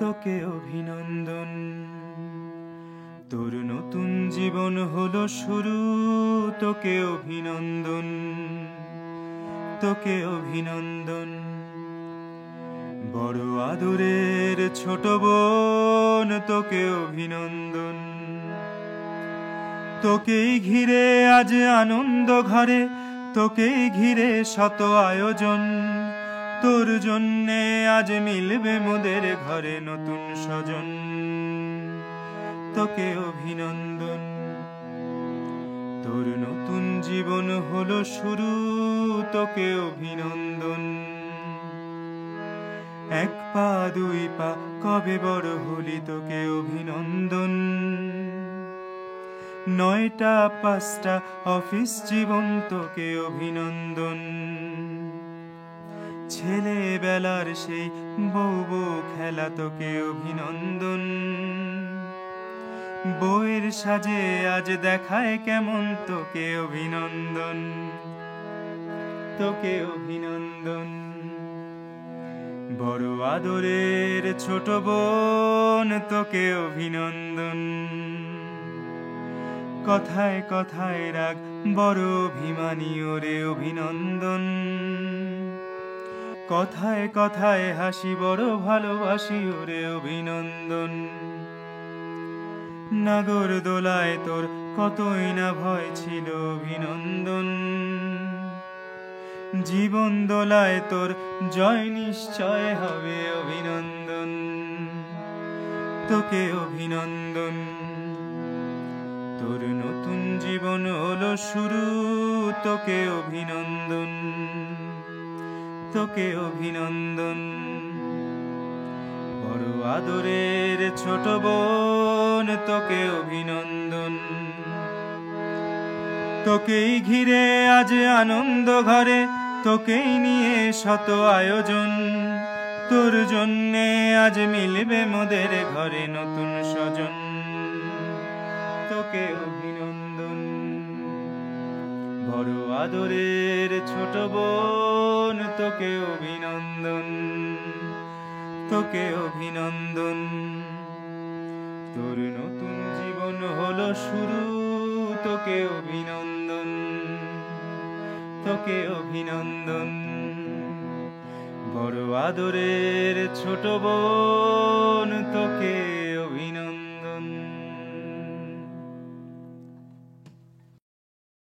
তোকে অভিনন্দন। তোর নতুন জীবন হলো শুরু, তোকে অভিনন্দন, তোকে অভিনন্দন। বড় আদরের ছোট বোন, তোকে অভিনন্দন। তোকেই ঘিরে আজ আনন্দ ঘরে, তোকেই ঘিরে শত আয়োজন। তোর জন্যে আজ মিলবে মোদের ঘরে নতুন স্বজন। তোকে অভিনন্দন। তোর নতুন জীবন হলো শুরু, তোকে অভিনন্দন। এক পা দুই পা কবে বড় হলি, তোকে অভিনন্দন। 9টা 5টা অফিস জীবন, তোকে অভিনন্দন। ছেলেবেলার সেই বউ বউ খেলা, তোকে অভিনন্দন। বউয়ের সাজে আজ দেখায় কেমন, তোকে অভিনন্দন, তোকে অভিনন্দন। বড় আদরের ছোট বোন, তোকে অভিনন্দন। কথায় কথায় রাগ বড় অভিমানী, ওরে অভিনন্দন। কথায় কথায় হাসি বড় ভালোবাসি, ওরে অভিনন্দন। নাগর দোলায় তোর কতই না ভয় ছিল, অভিনন্দন। জীবন দোলায় তোর জয় নিশ্চয় হবে, অভিনন্দন, তোকে অভিনন্দন। তোর নতুন জীবন হলো শুরু, তোকে অভিনন্দন, তোকে অভিনন্দন। বড় আদরের ছোট বোন, তোকে অভিনন্দন। তোকেই ঘিরে আজ আনন্দ ঘরে, তোকেই নিয়ে শত আয়োজন। তোর জন্যে আজ মিলবে মোদের ঘরে নতুন স্বজন। তোকে অভিনন্দন। বড় আদরের ছোট বোন, তোকে অভিনন্দন, তোকে অভিনন্দন। তোর নতুন জীবন হলো শুরু, তোকে অভিনন্দন, তোকে অভিনন্দন। বড় আদরের ছোট বোন, তোকে